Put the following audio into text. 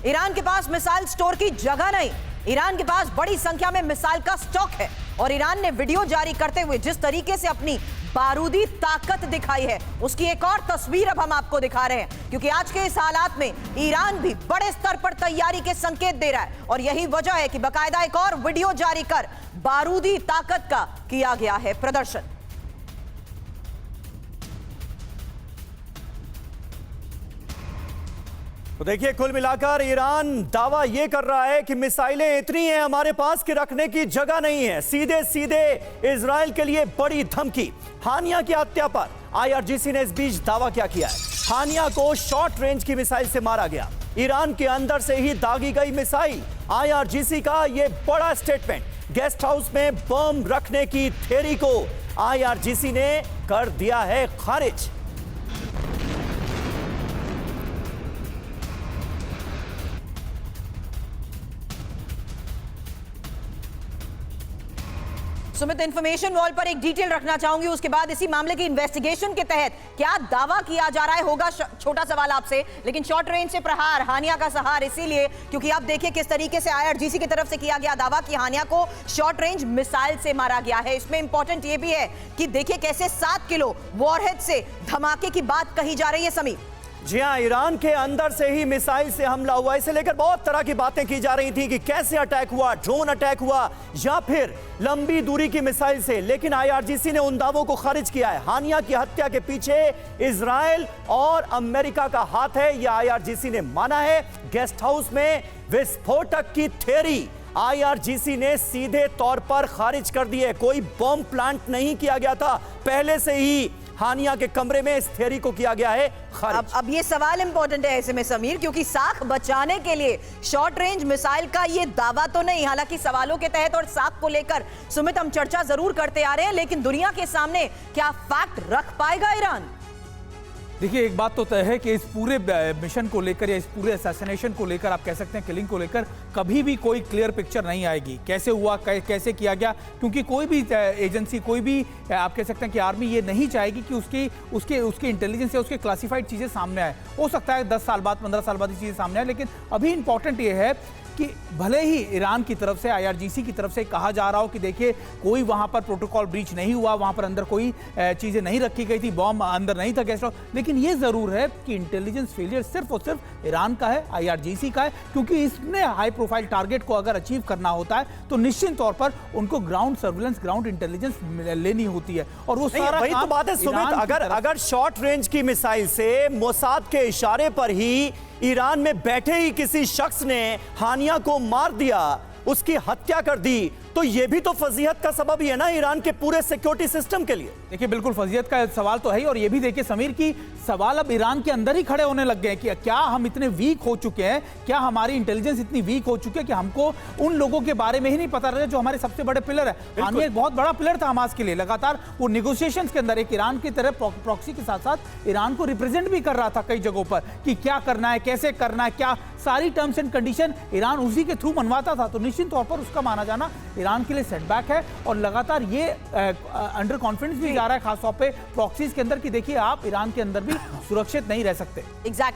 Iran के पास missile store की जगह नहीं, ईरान के पास बड़ी संख्या में मिसाइल का स्टॉक है। और ईरान ने वीडियो जारी करते हुए जिस तरीके से अपनी बारूदी ताकत दिखाई है, उसकी एक और तस्वीर अब हम आपको दिखा रहे हैं, क्योंकि आज के इस हालात में ईरान भी बड़े स्तर पर तैयारी के संकेत दे रहा है। और यही वजह है कि बाकायदा एक और वीडियो जारी कर बारूदी ताकत का किया गया है प्रदर्शन। तो देखिए, कुल मिलाकर ईरान दावा यह कर रहा है कि मिसाइलें इतनी हैं हमारे पास कि रखने की जगह नहीं है। सीधे सीधे इजराइल के लिए बड़ी धमकी। हानिया की हत्या पर आईआरजीसी ने इस बीच दावा क्या किया है। हानिया को शॉर्ट रेंज की मिसाइल से मारा गया, ईरान के अंदर से ही दागी गई मिसाइल। आईआरजीसी का यह बड़ा स्टेटमेंट। गेस्ट हाउस में बम रखने की थ्योरी को आईआरजीसी ने कर दिया है खारिज। सुमित, इंफॉर्मेशन वॉल पर एक डिटेल रखना चाहूंगी, उसके बाद इसी मामले की इन्वेस्टिगेशन के तहत क्या दावा किया जा रहा है होगा छोटा सवाल आपसे। लेकिन शॉर्ट रेंज से प्रहार, हानिया का सहार, इसीलिए क्योंकि आप देखिए किस तरीके से आईआरजीसी की तरफ से किया गया दावा कि हानिया को शॉर्ट रेंज मिसाइल से मारा गया है। इसमें इंपॉर्टेंट ये भी है कि देखिए कैसे 7 किलो वॉरहेड से धमाके की बात कही जा रही है। समीर जी हां, ईरान के अंदर से ही मिसाइल से हमला हुआ। इसे लेकर बहुत तरह की बातें की जा रही थी कि कैसे अटैक हुआ, ड्रोन अटैक हुआ या फिर लंबी दूरी की मिसाइल से। लेकिन आईआरजीसी ने उन दावों को खारिज किया है। हानिया की हत्या के पीछे इजराइल और अमेरिका का हाथ है, यह आईआरजीसी ने माना है। गेस्ट हाउस में विस्फोटक की थ्योरी आईआरजीसी ने सीधे तौर पर खारिज कर दी है। कोई बम प्लांट नहीं किया गया था, पहले से ही हानिया के कमरे में इस थ्योरी को किया गया है खारिज। अब ये सवाल इंपॉर्टेंट है ऐसे में समीर, क्योंकि साख बचाने के लिए शॉर्ट रेंज मिसाइल का ये दावा तो नहीं। हालांकि सवालों के तहत और साख को लेकर सुमित हम चर्चा जरूर करते आ रहे हैं, लेकिन दुनिया के सामने क्या फैक्ट रख पाएगा ईरान? देखिए, एक बात तो तय है कि इस पूरे मिशन को लेकर या इस पूरे असैसिनेशन को लेकर, आप कह सकते हैं किलिंग को लेकर, कभी भी कोई क्लियर पिक्चर नहीं आएगी। कैसे हुआ, कैसे किया गया, क्योंकि कोई भी एजेंसी, कोई भी आप कह सकते हैं कि आर्मी ये नहीं चाहेगी कि उसकी इंटेलिजेंस या उसके क्लासिफाइड चीज़ें सामने आए। हो सकता है 10 साल बाद, 15 साल बाद ये चीज़ें सामने आए, लेकिन अभी इंपॉर्टेंट ये है कि भले ही ईरान की तरफ से, आईआरजीसी की तरफ से कहा जा रहा हो कि देखिए कोई वहां पर प्रोटोकॉल ब्रीच नहीं हुआ, वहां पर अंदर कोई चीजें नहीं रखी गई थी, बॉम्ब अंदर नहीं था, गेस्ट हाउस, लेकिन ये जरूर है कि इंटेलिजेंस फेलियर सिर्फ और सिर्फ ईरान का है, आईआरजीसी का है। क्योंकि इसने हाई प्रोफाइल टारगेट को अगर अचीव करना होता है तो निश्चित तौर पर उनको ग्राउंड सर्विलेंस, ग्राउंड इंटेलिजेंस लेनी होती है। और वो सारा वही तो बात है सुमित, अगर शॉर्ट रेंज की मिसाइल से मोसाद के इशारे पर ही ईरान में बैठे ही किसी शख्स ने हानिया को मार दिया, उसकी हत्या कर दी, तो यह भी तो फजीहत का सबब ही है ना ईरान के पूरे सिक्योरिटी सिस्टम के लिए। देखिए, बिल्कुल फजीहत का सवाल तो है ही। और ये भी देखिए समीर की सवाल अब ईरान के अंदर ही खड़े होने लग गए हैं कि क्या हम इतने वीक हो चुके हैं, क्या हमारी इंटेलिजेंस इतनी वीक हो चुकी है कि हमको उन लोगों के बारे में ही नहीं पता रहा जो हमारे सबसे बड़े पिलर है। हानिया एक बहुत बड़ा पिलर था हमास के लिए। लगातार वो निगोशिएशंस के अंदर एक ईरान की तरह प्रॉक्सी के साथ साथ ईरान को रिप्रेजेंट भी कर रहा था कई जगहों पर कि क्या करना है, कैसे करना है, क्या सारी टर्म्स एंड कंडीशन ईरान उसी के थ्रू मनवाता था। तो निश्चित तौर पर उसका माना जाना ईरान के लिए सेटबैक है। और लगातार ये अंडर कॉन्फिडेंस भी जा रहा है, खासतौर पे प्रॉक्सीज के अंदर, कि देखिए आप ईरान के अंदर भी सुरक्षित नहीं रह सकते। एग्जैक्टली।